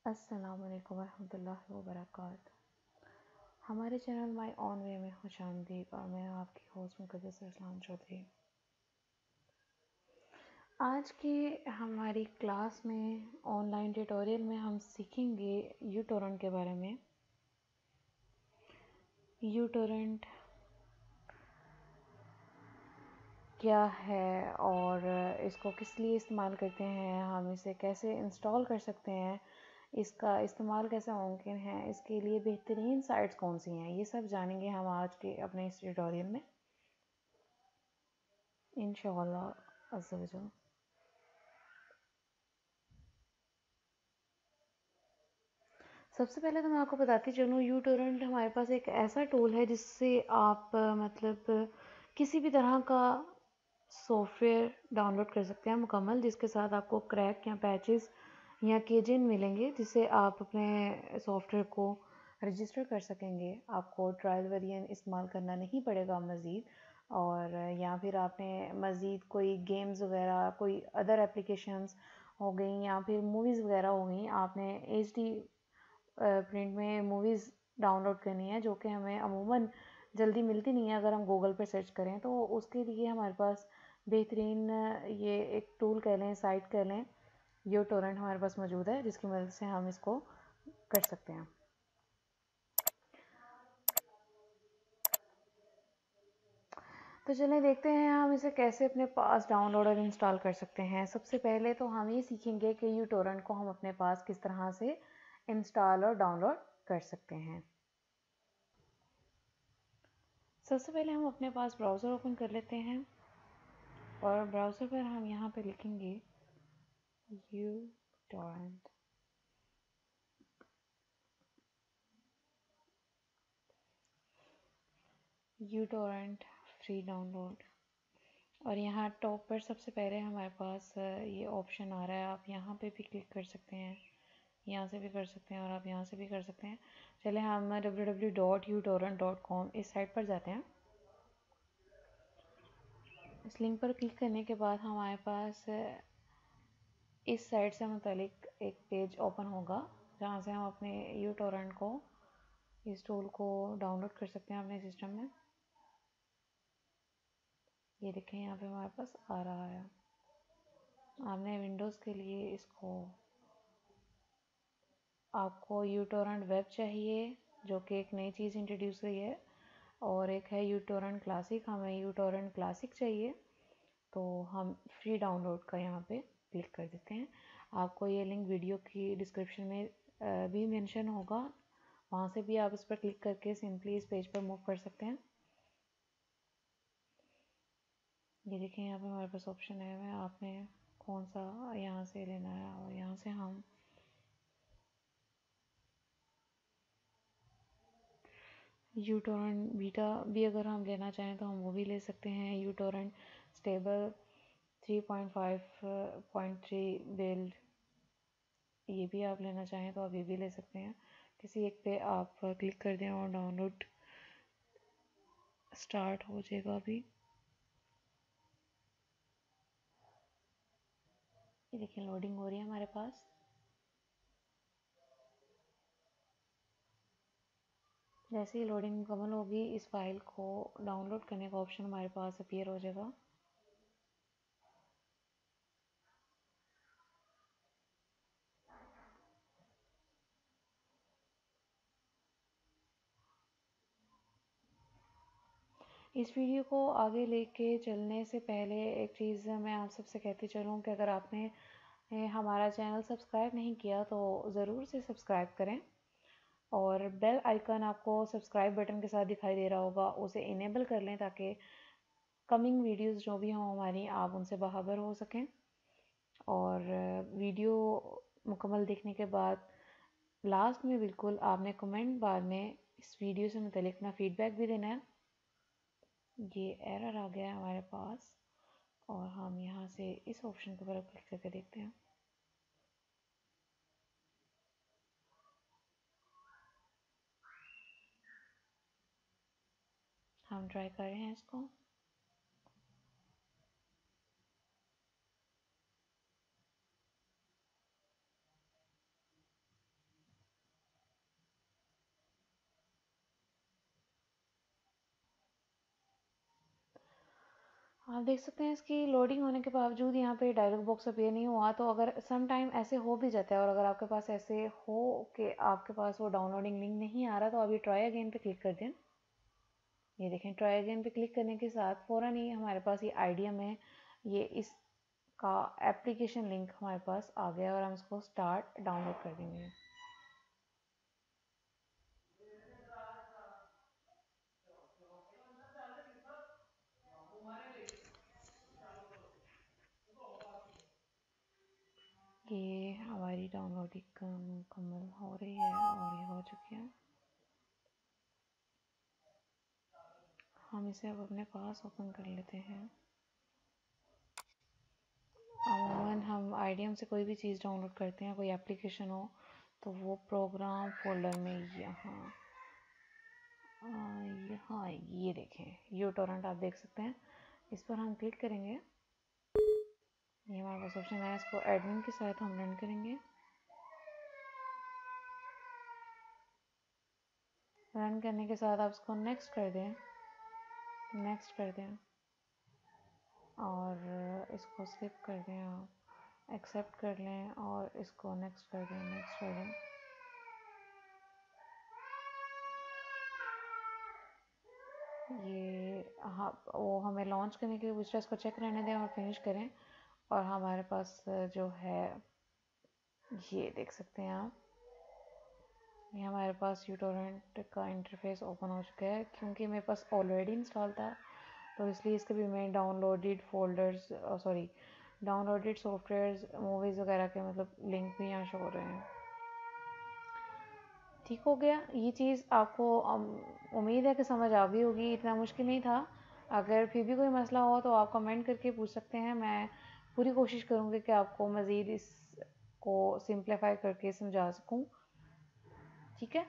अस्सलाम वालेकुम वरहमतुल्लाहि वबरकातुहू। हमारे चैनल माय ऑन वे में खुशामदीद और मैं आपकी होस्ट मुक़द्दस इस्लाम चौधरी। आज की हमारी क्लास में ऑनलाइन ट्यूटोरियल में हम सीखेंगे यूटोरेंट के बारे में। यूटोरेंट क्या है और इसको किस लिए इस्तेमाल करते हैं, हम इसे कैसे इंस्टॉल कर सकते हैं, इसका इस्तेमाल कैसे मुमकिन है, इसके लिए बेहतरीन साइट्स कौन सी हैं, ये सब जानेंगे हम आज के अपने इस ट्यूटोरियल में इंशाअल्लाह अज़्ज़ा वजल। सबसे पहले तो मैं आपको बताती चलूँ, यूटोरेंट हमारे पास एक ऐसा टूल है जिससे आप किसी भी तरह का सॉफ्टवेयर डाउनलोड कर सकते हैं मुकम्मल, जिसके साथ आपको क्रैक या पैचेस या केजिन मिलेंगे, जिससे आप अपने सॉफ्टवेयर को रजिस्टर कर सकेंगे। आपको ट्रायल वेरिएंट इस्तेमाल करना नहीं पड़ेगा मज़ीद, और या फिर आपने मज़ीद कोई गेम्स वगैरह, कोई अदर एप्लीकेशंस हो गई या फिर मूवीज़ वगैरह हो गई, आपने HD प्रिंट में मूवीज़ डाउनलोड करनी है, जो कि हमें अमूमन जल्दी मिलती नहीं है अगर हम गूगल पर सर्च करें। तो उसके लिए हमारे पास बेहतरीन ये एक टूल कह लें, साइट कह लें, यूटोरेंट हमारे पास मौजूद है, जिसकी मदद से हम इसको कर सकते हैं। तो चलिए देखते हैं हम इसे कैसे अपने पास डाउनलोड और इंस्टॉल कर सकते हैं। सबसे पहले तो हम ये सीखेंगे कि यूटोरेंट को हम अपने पास किस तरह से इंस्टॉल और डाउनलोड कर सकते हैं। सबसे पहले हम अपने पास ब्राउज़र ओपन कर लेते हैं और ब्राउज़र पर हम यहाँ पे लिखेंगे यूटोरेंट। यूटोरेंट फ्री डाउनलोड, और यहाँ टॉप पर सबसे पहले हमारे पास ये ऑप्शन आ रहा है। आप यहाँ पे भी क्लिक कर सकते हैं, यहाँ से भी कर सकते हैं और आप यहाँ से भी कर सकते हैं। चले हम www.utorrent.com इस साइट पर जाते हैं। इस लिंक पर क्लिक करने के बाद हमारे पास इस साइट से मुतालिक एक पेज ओपन होगा, जहाँ से हम अपने यूटोरेंट को, इस टूल को डाउनलोड कर सकते हैं अपने सिस्टम में। ये देखें यहाँ पे हमारे पास आ रहा है। आपने विंडोज़ के लिए इसको, आपको यूटोरेंट वेब चाहिए, जो कि एक नई चीज़ इंट्रोड्यूस हुई है, और एक है यूटोरेंट क्लासिक। हमें यूटोरेंट क्लासिक चाहिए, तो हम फ्री डाउनलोड का यहाँ पे क्लिक कर देते हैं। आपको ये लिंक वीडियो की डिस्क्रिप्शन में भी मेंशन होगा, वहाँ से भी आप इस पर क्लिक करके सिंपली इस पेज पर मूव कर सकते हैं। ये देखें यहाँ पे हमारे पास ऑप्शन है, आपने कौन सा यहाँ से लेना है, और यहाँ से हम यूटोरेंट बीटा भी अगर हम लेना चाहें तो हम वो भी ले सकते हैं। यूटोरेंट स्टेबल 3.5.3 बिल्ड, ये भी आप लेना चाहें तो आप ये भी ले सकते हैं। किसी एक पे आप क्लिक कर दें और डाउनलोड स्टार्ट हो जाएगा। अभी ये देखिए लोडिंग हो रही है हमारे पास। जैसे ही लोडिंग मुकम्मल होगी, इस फाइल को डाउनलोड करने का ऑप्शन हमारे पास अपीयर हो जाएगा। इस वीडियो को आगे लेके चलने से पहले एक चीज़ मैं आप सबसे कहती चलूँ कि अगर आपने हमारा चैनल सब्सक्राइब नहीं किया तो ज़रूर से सब्सक्राइब करें, और बेल आइकन आपको सब्सक्राइब बटन के साथ दिखाई दे रहा होगा, उसे इनेबल कर लें ताकि कमिंग वीडियोस जो भी हों हमारी, आप उनसे बाखबर हो सकें। और वीडियो मुकम्मल देखने के बाद लास्ट में बिल्कुल आपने कमेंट बाद में इस वीडियो से मुतालिक अपना फीडबैक भी देना है। ये एरर आ गया है हमारे पास, और हम यहाँ से इस ऑप्शन के ऊपर क्लिक करके देखते हैं। हम ट्राई कर रहे हैं इसको। आप देख सकते हैं इसकी लोडिंग होने के बावजूद यहाँ पे डायलॉग बॉक्स अपीयर नहीं हुआ। तो अगर सम टाइम ऐसे हो भी जाता है और अगर आपके पास ऐसे हो कि आपके पास वो डाउनलोडिंग लिंक नहीं आ रहा, तो आप ये ट्राई अगेन पे क्लिक कर दें। ये देखें, ट्राई अगेन पे क्लिक करने के साथ फ़ौरन ही हमारे पास ये आइडिया में ये इसका एप्लीकेशन लिंक हमारे पास आ गया और हम इसको स्टार्ट डाउनलोड कर देंगे। ये हमारी डाउनलोडिंग मुकम्मल हो रही है और ये हो चुकी है। हम इसे अब अपने पास ओपन कर लेते हैं। अमूमन हम आईडीएम से कोई भी चीज़ डाउनलोड करते हैं, कोई एप्लीकेशन हो, तो वो प्रोग्राम फोल्डर में यहाँ यहाँ ये देखें यूटोरेंट आप देख सकते हैं। इस पर हम क्लिक करेंगे, ये हमारे पास ऑप्शन है। इसको एडमिन के साथ हम रन करेंगे। रन करने के साथ आप इसको नेक्स्ट कर दें, नेक्स्ट कर दें और इसको स्किप कर दें, आप एक्सेप्ट कर लें और इसको नेक्स्ट कर दें, नेक्स्ट कर दें। ये हाँ, वो हमें लॉन्च करने के लिए पूछ रहा है, इसको चेक रहने दें और फिनिश करें। और हमारे पास जो है ये देख सकते हैं आप, ये हमारे पास यूटोरेंट का इंटरफेस ओपन हो चुका है। क्योंकि मेरे पास ऑलरेडी इंस्टॉल था तो इसलिए इसके भी मैं downloaded folders sorry downloaded softwares movies वगैरह के मतलब लिंक भी यहाँ शो हो रहे हैं। ठीक हो गया ये चीज़। आपको उम्मीद है कि समझ आ गई होगी, इतना मुश्किल नहीं था। अगर फिर भी कोई मसला हो तो आप कमेंट करके पूछ सकते हैं। मैं पूरी कोशिश करूँगी कि आपको मज़ीद इसको सिंप्लीफाई करके समझा सकूँ। ठीक है,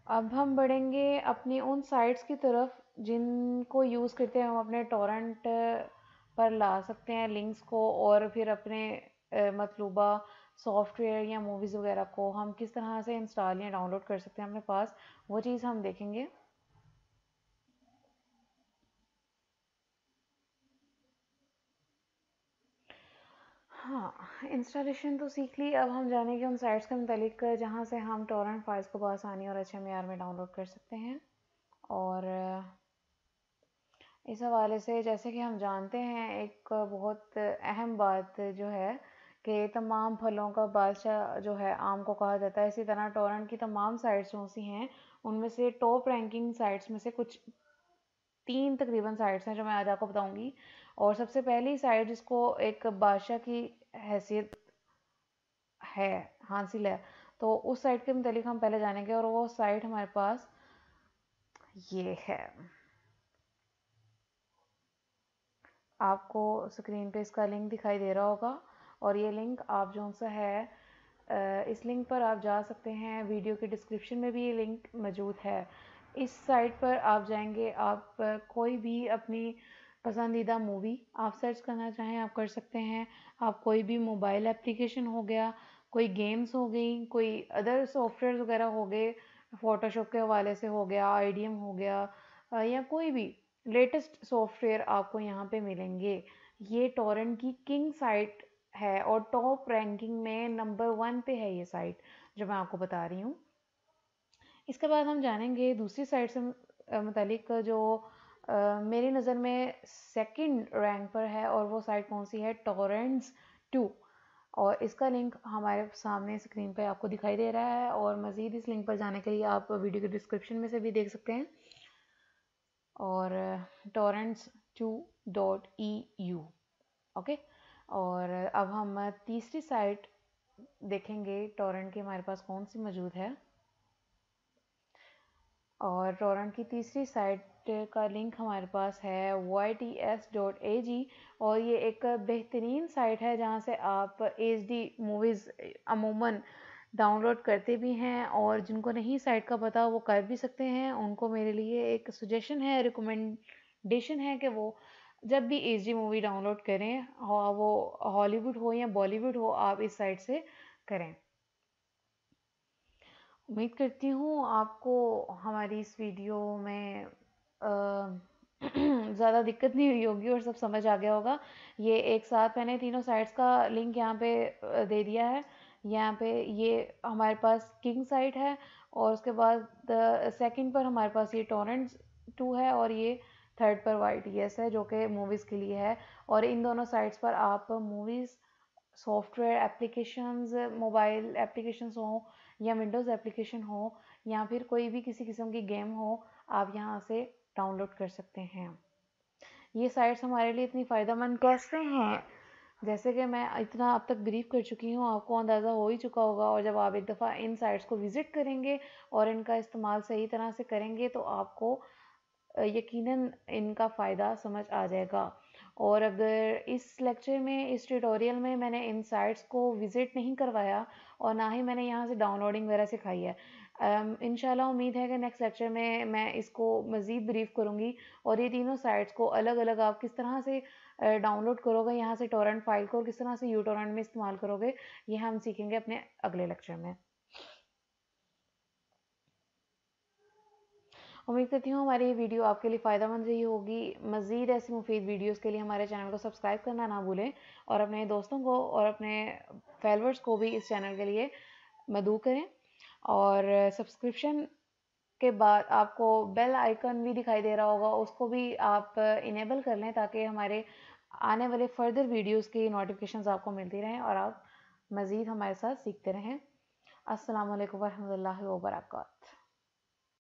अब हम बढ़ेंगे अपनी उन साइट्स की तरफ जिनको यूज़ करते हैं हम अपने टॉरेंट पर ला सकते हैं लिंक्स को, और फिर अपने मतलूबा सॉफ्टवेयर या मूवीज़ वगैरह को हम किस तरह से इंस्टॉल या डाउनलोड कर सकते हैं अपने पास, वो चीज़ हम देखेंगे। हाँ, इंस्टॉलेशन तो सीख ली। अब हम जानेंगे उन साइट्स के मतलब जहाँ से हम टॉरेंट फाइल्स को बआसानी और अच्छे मेयार में डाउनलोड कर सकते हैं। और इस हवाले से जैसे कि हम जानते हैं, एक बहुत अहम बात जो है कि तमाम फलों का बादशाह जो है आम को कहा जाता है। इसी तरह टोरेंट की तमाम साइट्स जो सी हैं उनमें से टॉप रैंकिंग साइट्स में से कुछ 3 तकरीबन साइट्स हैं जो मैं आज आपको बताऊंगी। और सबसे पहली साइट जिसको एक बादशाह की हैसियत है हासिल है, तो उस साइट के मतलब हम पहले जानेंगे। और वो साइट हमारे पास ये है। आपको स्क्रीन पे इसका लिंक दिखाई दे रहा होगा और ये लिंक आप जो सा है इस लिंक पर आप जा सकते हैं। वीडियो के डिस्क्रिप्शन में भी ये लिंक मौजूद है। इस साइट पर आप जाएंगे, आप कोई भी अपनी पसंदीदा मूवी आप सर्च करना चाहें आप कर सकते हैं। आप कोई भी मोबाइल एप्लीकेशन हो गया, कोई गेम्स हो गई, कोई अदर सॉफ्टवेयर वगैरह हो गए, फ़ोटोशॉप के हवाले से हो गया, आईडीएम हो गया, या कोई भी लेटेस्ट सॉफ्टवेयर आपको यहाँ पे मिलेंगे। ये टॉरेंट की किंग साइट है और टॉप रैंकिंग में नंबर 1 पे है ये साइट जो मैं आपको बता रही हूँ। इसके बाद हम जानेंगे दूसरी साइट से मुतालिक जो मेरी नज़र में सेकंड रैंक पर है, और वो साइट कौन सी है, टॉरेंट्स 2। और इसका लिंक हमारे सामने स्क्रीन पे आपको दिखाई दे रहा है। और मज़ीद इस लिंक पर जाने के लिए आप वीडियो के डिस्क्रिप्शन में से भी देख सकते हैं। और torrents2.eu। ओके, और अब हम तीसरी साइट देखेंगे टोरेंट की हमारे पास कौन सी मौजूद है। और टोरेंट की तीसरी साइट का लिंक हमारे पास है yts.ag। और ये एक बेहतरीन साइट है जहाँ से आप HD मूवीज़ अमूमन डाउनलोड करते भी हैं, और जिनको नहीं साइट का पता वो कर भी सकते हैं। उनको मेरे लिए एक सजेशन है, रिकमेंडेशन है कि वो जब भी HD मूवी डाउनलोड करें, वो हॉलीवुड हो या बॉलीवुड हो, आप इस साइट से करें। उम्मीद करती हूँ आपको हमारी इस वीडियो में ज़्यादा दिक्कत नहीं हुई होगी और सब समझ आ गया होगा। ये एक साथ मैंने तीनों साइट्स का लिंक यहाँ पे दे दिया है। यहाँ पे ये हमारे पास किंग साइट है और उसके बाद सेकंड पर हमारे पास ये टॉरेंट्स 2 है और ये थर्ड पर YTS है जो कि मूवीज़ के लिए है। और इन दोनों साइट्स पर आप movies, software applications, mobile applications हो या विंडोज़ एप्लीकेशन हो या फिर कोई भी किसी किस्म की गेम हो, आप यहाँ से डाउनलोड कर सकते हैं। ये साइट्स हमारे लिए इतनी फ़ायदेमंद कैसे हैं, जैसे कि मैं इतना अब तक ब्रीफ कर चुकी हूँ, आपको अंदाज़ा हो ही चुका होगा। और जब आप एक दफ़ा इन साइट्स को विज़िट करेंगे और इनका इस्तेमाल सही तरह से करेंगे तो आपको यकीनन इनका फ़ायदा समझ आ जाएगा। और अगर इस लेक्चर में, इस ट्यूटोरियल में मैंने इन साइट्स को विज़िट नहीं करवाया और ना ही मैंने यहाँ से डाउनलोडिंग वगैरह सिखाई है, इंशाल्लाह उम्मीद है कि नेक्स्ट लेक्चर में मैं इसको मज़ीद ब्रीफ करूँगी और ये तीनों साइट्स को अलग अलग आप किस तरह से डाउनलोड करोगे यहाँ से टोरेंट फाइल को और किस तरह से यूटोरेंट में इस्तेमाल करोगे, ये हम सीखेंगे अपने अगले लेक्चर में। उम्मीद करती हूँ हमारी ये वीडियो आपके लिए फ़ायदेमंद रही होगी। मज़ीद ऐसी मुफीद वीडियोस के लिए हमारे चैनल को सब्सक्राइब करना ना भूलें और अपने दोस्तों को और अपने फॉलोअर्स को भी इस चैनल के लिए मदऊ करें। और सब्सक्रिप्शन के बाद आपको बेल आइकन भी दिखाई दे रहा होगा, उसको भी आप इनेबल कर लें ताकि हमारे आने वाले फर्दर वीडियोस की नोटिफिकेशंस आपको मिलती रहें और आप मज़ीद हमारे साथ सीखते रहें। अस्सलाम वालेकुम वरहमतुल्लाहि वबरकातुहू।